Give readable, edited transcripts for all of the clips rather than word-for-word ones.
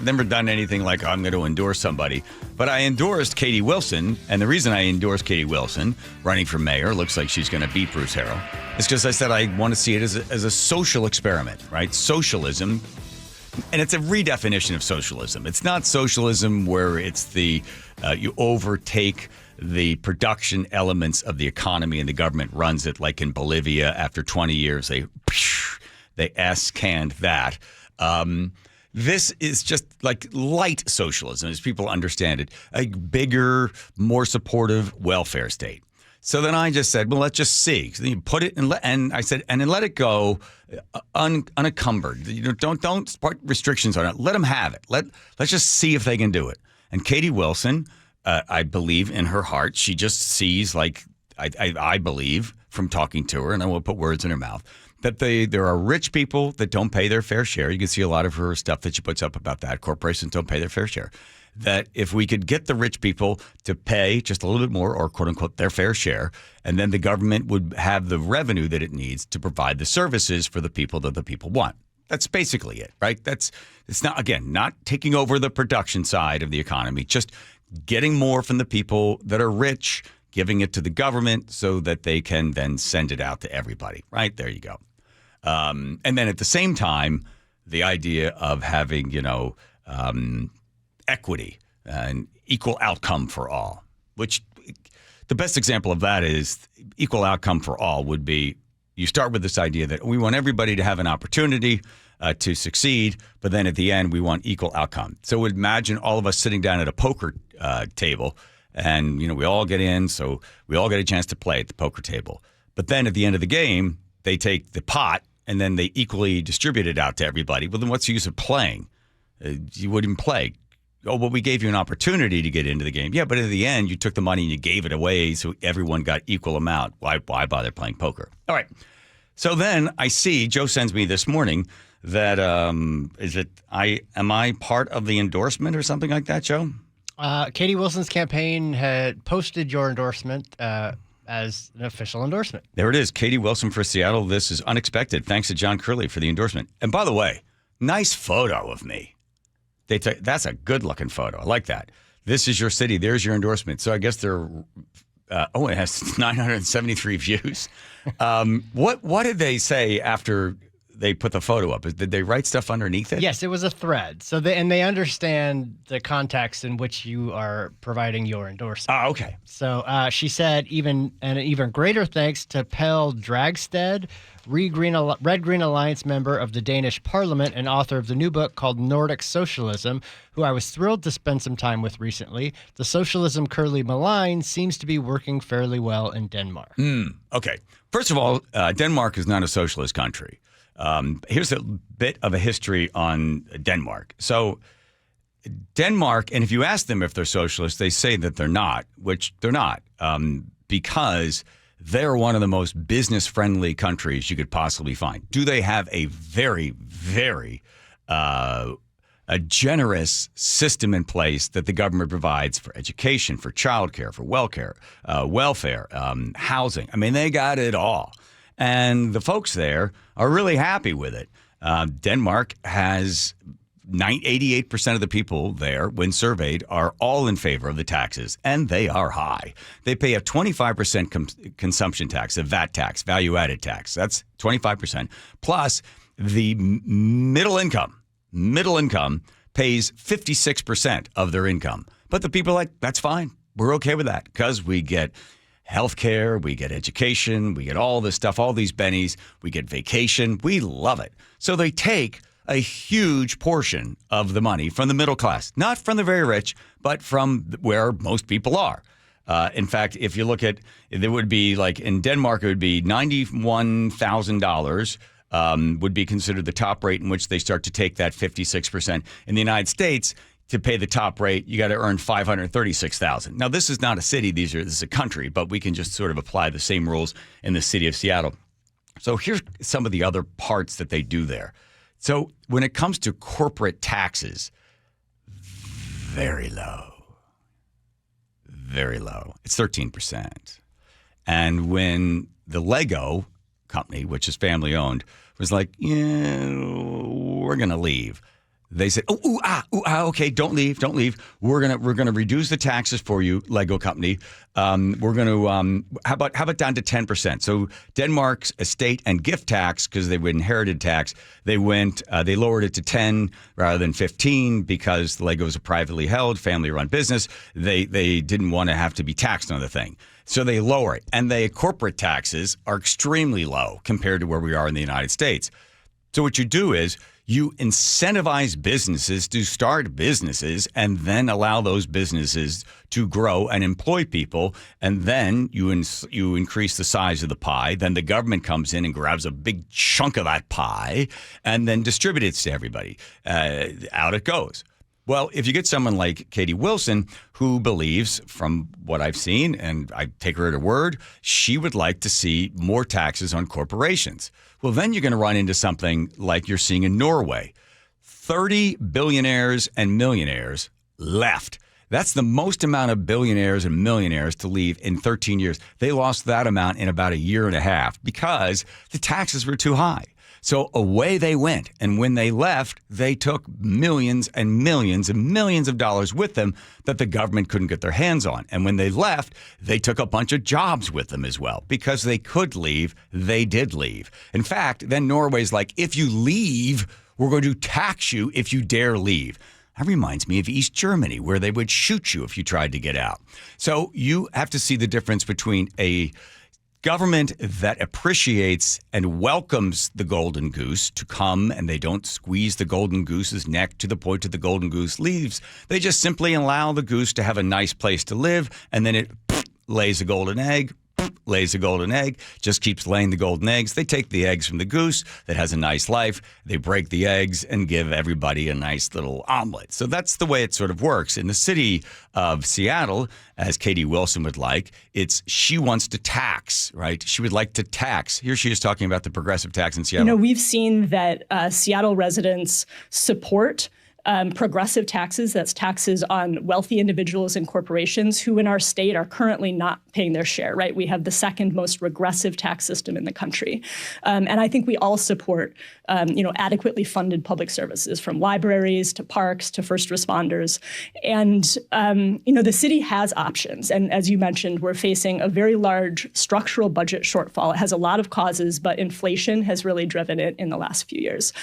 never done anything like I'm going to endorse somebody. But I endorsed Katie Wilson. And the reason I endorsed Katie Wilson, running for mayor, looks like she's going to beat Bruce Harrell, is because I said I want to see it as a social experiment, right? Socialism. And it's a redefinition of socialism. It's not socialism where it's the you overtake the production elements of the economy and the government runs it, like in Bolivia. After 20 years, they ass-canned that. This is just like light socialism, as people understand it, a bigger, more supportive welfare state. So then I just said, well, let's just see. So then you put it and I said, and then let it go unencumbered. Don't put restrictions on it. Let them have it. Let's just see if they can do it. And Katie Wilson, I believe in her heart, she just sees, like I believe from talking to her, and I won't put words in her mouth, that there are rich people that don't pay their fair share. You can see a lot of her stuff that she puts up about that. Corporations don't pay their fair share. That if we could get the rich people to pay just a little bit more, or quote unquote their fair share, and then the government would have the revenue that it needs to provide the services for the people that the people want. That's basically it, right? It's not taking over the production side of the economy, just getting more from the people that are rich, giving it to the government so that they can then send it out to everybody, right? There you go. And then at the same time, the idea of having, equity and equal outcome for all, which the best example of that is equal outcome for all would be you start with this idea that we want everybody to have an opportunity to succeed, but then at the end we want equal outcome. So imagine all of us sitting down at a poker table and, we all get in, so we all get a chance to play at the poker table. But then at the end of the game, they take the pot and then they equally distribute it out to everybody. Well, then what's the use of playing? You wouldn't play. Oh, well, we gave you an opportunity to get into the game. Yeah, but in the end, you took the money and you gave it away so everyone got equal amount. Why bother playing poker? All right. So then I see, Joe sends me this morning that, am I part of the endorsement or something like that, Joe? Katie Wilson's campaign had posted your endorsement as an official endorsement. There it is. Katie Wilson for Seattle. This is unexpected. Thanks to John Curley for the endorsement. And by the way, nice photo of me. That's a good-looking photo. I like that. This is your city. There's your endorsement. So I guess they're it has 973 views. What did they say after they put the photo up? Did they write stuff underneath it? Yes, it was a thread. So they understand the context in which you are providing your endorsement. Oh, okay. So she said even greater thanks to Pelle Dragstedt, Red Green Alliance member of the Danish Parliament and author of the new book called Nordic Socialism, who I was thrilled to spend some time with recently. The socialism Curley maligns seems to be working fairly well in Denmark. Okay. First of all, Denmark is not a socialist country. Here's a bit of a history on Denmark. So Denmark, and if you ask them if they're socialists, they say that they're not, which they're not, because they're one of the most business-friendly countries you could possibly find. Do they have a very, very a generous system in place that the government provides for education, for childcare, for welfare, housing? I mean, they got it all. And the folks there are really happy with it. Denmark has 88% of the people there, when surveyed, are all in favor of the taxes, and they are high. They pay a 25% consumption tax, a VAT tax, value-added tax. That's 25%. Plus, the middle income pays 56% of their income. But the people are like, that's fine. We're okay with that because we get healthcare, we get education, we get all this stuff, all these bennies, we get vacation. We love it. So they take a huge portion of the money from the middle class, not from the very rich, but from where most people are. In fact, if you look at, there would be like in Denmark, it would be $91,000 would be considered the top rate in which they start to take that 56%. In the United States, to pay the top rate, you got to earn $536,000. Now, this is not a city. This is a country, but we can just sort of apply the same rules in the city of Seattle. So here's some of the other parts that they do there. So when it comes to corporate taxes, very low. Very low. It's 13%. And when the Lego company, which is family owned, was like, yeah, we're going to leave, They said, okay, don't leave. We're gonna reduce the taxes for you, Lego company. We're gonna how about down to 10%? So Denmark's estate and gift tax, because they were inherited tax, they lowered it to 10 rather than 15 because Lego is a privately held, family-run business. They didn't want to have to be taxed on the thing. So they lower it. And the corporate taxes are extremely low compared to where we are in the United States. So what you do is you incentivize businesses to start businesses and then allow those businesses to grow and employ people. And then you increase the size of the pie. Then the government comes in and grabs a big chunk of that pie and then distributes it to everybody. Out it goes. Well, if you get someone like Katie Wilson, who believes, from what I've seen, and I take her at her word, she would like to see more taxes on corporations. Well, then you're going to run into something like you're seeing in Norway. 30 billionaires and millionaires left. That's the most amount of billionaires and millionaires to leave in 13 years. They lost that amount in about a year and a half because the taxes were too high. So away they went. And when they left, they took millions and millions and millions of dollars with them that the government couldn't get their hands on. And when they left, they took a bunch of jobs with them as well. Because they could leave, they did leave. In fact, then Norway's like, if you leave, we're going to tax you if you dare leave. That reminds me of East Germany, where they would shoot you if you tried to get out. So you have to see the difference between a government that appreciates and welcomes the golden goose to come, and they don't squeeze the golden goose's neck to the point that the golden goose leaves. They just simply allow the goose to have a nice place to live, and then it lays a golden egg, just keeps laying the golden eggs. They take the eggs from the goose that has a nice life, they break the eggs and give everybody a nice little omelet. So that's the way it sort of works. In the city of Seattle, as Katie Wilson would like, she wants to tax, right? She would like to tax. Here she is talking about the progressive tax in Seattle. We've seen that Seattle residents support progressive taxes. That's taxes on wealthy individuals and corporations who in our state are currently not paying their share, right? We have the second most regressive tax system in the country. And I think we all support, adequately funded public services, from libraries to parks to first responders. And, the city has options. And as you mentioned, we're facing a very large structural budget shortfall. It has a lot of causes, but inflation has really driven it in the last few years.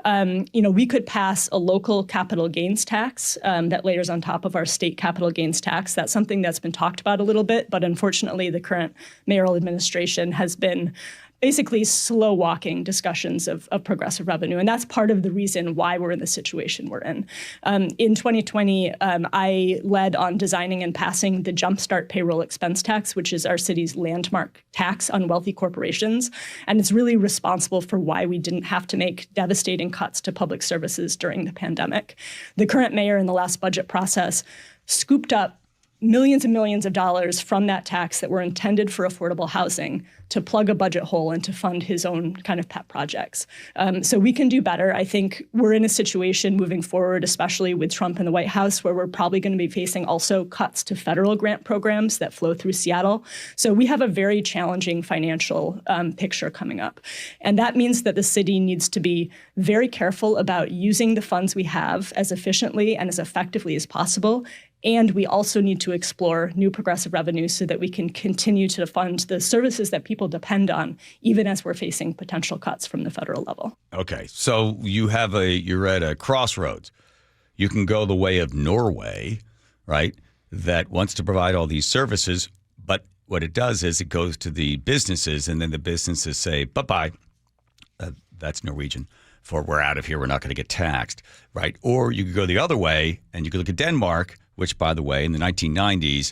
We could pass a local capital gains tax that layers on top of our state capital gains tax. That's something that's been talked about a little bit, but unfortunately the current mayoral administration has been basically slow walking discussions of progressive revenue. And that's part of the reason why we're in the situation we're in. In 2020, I led on designing and passing the Jumpstart Payroll Expense Tax, which is our city's landmark tax on wealthy corporations. And it's really responsible for why we didn't have to make devastating cuts to public services during the pandemic. The current mayor in the last budget process scooped up millions and millions of dollars from that tax that were intended for affordable housing to plug a budget hole and to fund his own kind of pet projects. So we can do better. I think we're in a situation moving forward, especially with Trump in the White House, where we're probably going to be facing also cuts to federal grant programs that flow through Seattle. So we have a very challenging financial picture coming up. And that means that the city needs to be very careful about using the funds we have as efficiently and as effectively as possible. And we also need to explore new progressive revenues so that we can continue to fund the services that people depend on, even as we're facing potential cuts from the federal level. Okay, so you're at a crossroads. You can go the way of Norway, right, that wants to provide all these services, but what it does is it goes to the businesses, and then the businesses say, bye-bye. That's Norwegian. For we're out of here, we're not going to get taxed, right? Or you could go the other way, and you could look at Denmark, which, by the way, in the 1990s,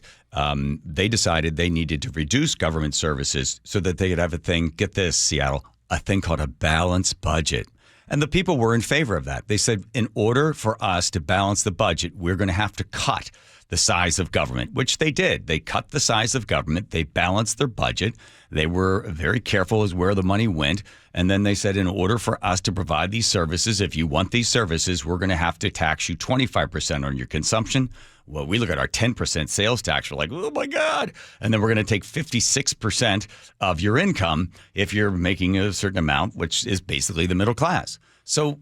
they decided they needed to reduce government services so that they could have a thing, get this, Seattle, a thing called a balanced budget. And the people were in favor of that. They said, in order for us to balance the budget, we're going to have to cut the size of government, which they did. They cut the size of government. They balanced their budget. They were very careful as where the money went. And then they said, in order for us to provide these services, if you want these services, we're going to have to tax you 25% on your consumption. Well, we look at our 10% sales tax. We're like, oh, my God. And then we're going to take 56% of your income if you're making a certain amount, which is basically the middle class. So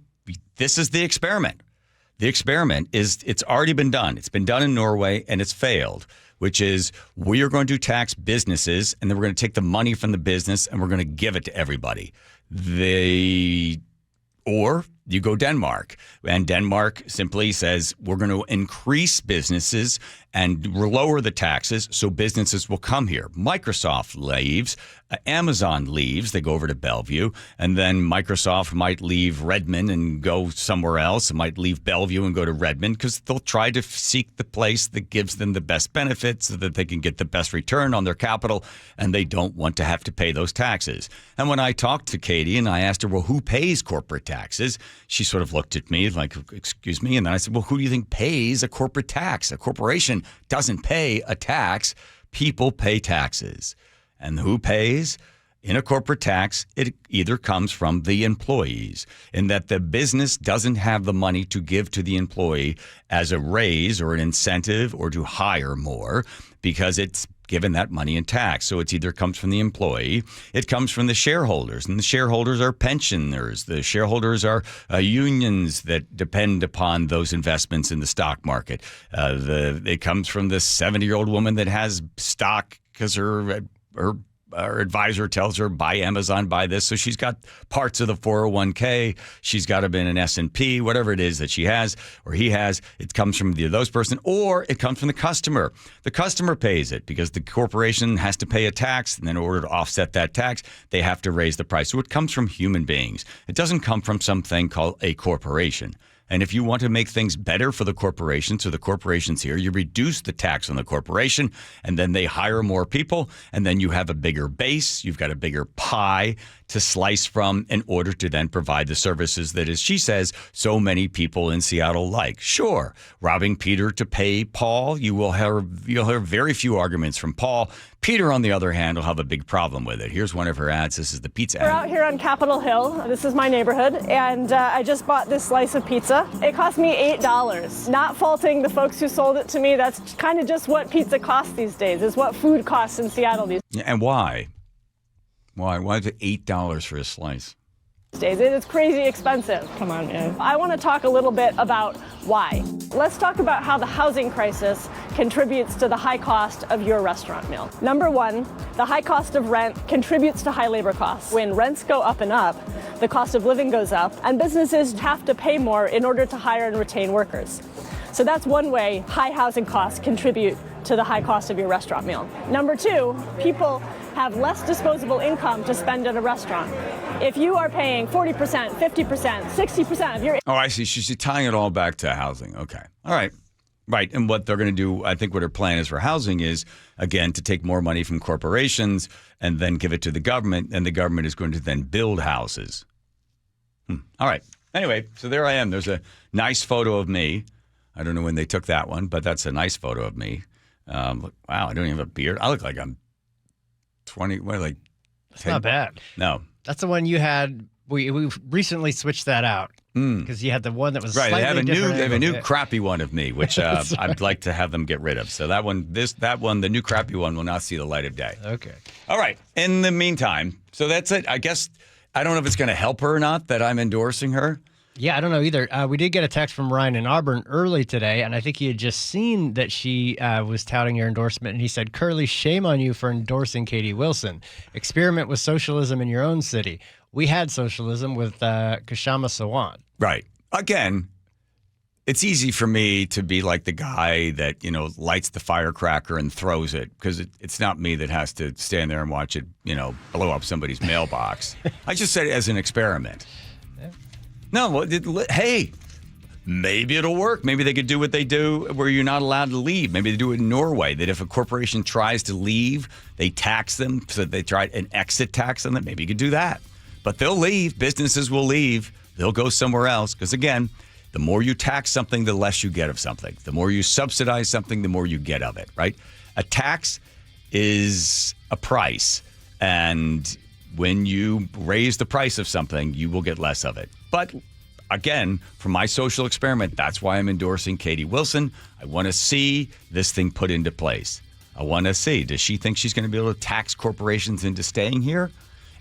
this is the experiment. The experiment it's already been done. It's been done in Norway and it's failed, which is we are going to tax businesses and then we're going to take the money from the business and we're going to give it to everybody. Or you go Denmark, and Denmark simply says we're going to increase businesses and lower the taxes so businesses will come here. Microsoft leaves, Amazon leaves, they go over to Bellevue, and then Microsoft might leave Redmond and go somewhere else. It might leave Bellevue and go to Redmond because they'll try to seek the place that gives them the best benefits so that they can get the best return on their capital, and they don't want to have to pay those taxes. And when I talked to Katie and I asked her, well, who pays corporate taxes? She sort of looked at me like, excuse me. And then I said, well, who do you think pays a corporate tax? A corporation doesn't pay a tax. People pay taxes. And who pays? In a corporate tax, it either comes from the employees, in that the business doesn't have the money to give to the employee as a raise or an incentive or to hire more because it's given that money in tax. So it either comes from the employee, it comes from the shareholders, and the shareholders are pensioners. The shareholders are unions that depend upon those investments in the stock market. It comes from the 70-year-old woman that has stock because her advisor tells her, buy Amazon, buy this. So she's got parts of the 401k. She's got them in an S&P, whatever it is that she has or he has. It comes from either those person or it comes from the customer. The customer pays it because the corporation has to pay a tax. And in order to offset that tax, they have to raise the price. So it comes from human beings. It doesn't come from something called a corporation. And if you want to make things better for the corporation, so the corporation's here, you reduce the tax on the corporation, and then they hire more people, and then you have a bigger base, you've got a bigger pie to slice from in order to then provide the services that, as she says, so many people in Seattle like. Sure, robbing Peter to pay Paul, you'll hear very few arguments from Paul. Peter, on the other hand, will have a big problem with it. Here's one of her ads. This is the pizza ad. We're out here on Capitol Hill. This is my neighborhood, and I just bought this slice of pizza. It cost me $8. Not faulting the folks who sold it to me. That's kind of just what pizza costs these days, is what food costs in Seattle these days. And why? Why is it $8 for a slice? It's crazy expensive. Come on, man. I want to talk a little bit about why. Let's talk about how the housing crisis contributes to the high cost of your restaurant meal. Number one, the high cost of rent contributes to high labor costs. When rents go up and up, the cost of living goes up, and businesses have to pay more in order to hire and retain workers. So that's one way high housing costs contribute to the high cost of your restaurant meal. Number two, people have less disposable income to spend at a restaurant. If you are paying 40%, 50%, 60% of your... Oh, I see. She's tying it all back to housing. Okay. All right. Right. And what they're going to do, I think what her plan is for housing is, again, to take more money from corporations and then give it to the government, and the government is going to then build houses. All right. Anyway, so there I am. There's a nice photo of me. I don't know when they took that one, but that's a nice photo of me. Wow, I don't even have a beard. I look like I'm 20, like 10. It's not bad. No. That's the one you had. We recently switched that out because you had the one that was right. Slightly They have a new different. crappy one of me, which I'd like to have them get rid of. So that one, the new crappy one will not see the light of day. Okay. All right. In the meantime, so that's it. I guess I don't know if it's going to help her or not that I'm endorsing her. Yeah, I don't know either. We did get a text from Ryan in Auburn early today, and I think he had just seen that she was touting your endorsement, and he said, Curley, shame on you for endorsing Katie Wilson. Experiment with socialism in your own city. We had socialism with Kshama Sawant. Right. Again, it's easy for me to be like the guy that, lights the firecracker and throws it because it's not me that has to stand there and watch it, blow up somebody's mailbox. I just said it as an experiment. No, hey, maybe it'll work. Maybe they could do what they do where you're not allowed to leave. Maybe they do it in Norway, that if a corporation tries to leave, they tax them so that they try an exit tax on them. Maybe you could do that. But they'll leave. Businesses will leave. They'll go somewhere else. Because, again, the more you tax something, the less you get of something. The more you subsidize something, the more you get of it, right? A tax is a price. And when you raise the price of something, you will get less of it. But again, for my social experiment, that's why I'm endorsing Katie Wilson. I want to see this thing put into place. I want to see, does she think she's going to be able to tax corporations into staying here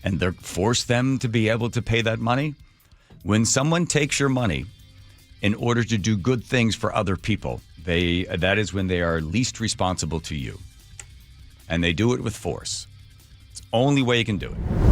and force them to be able to pay that money? When someone takes your money in order to do good things for other people. That is when they are least responsible to you. And they do it with force. It's the only way you can do it.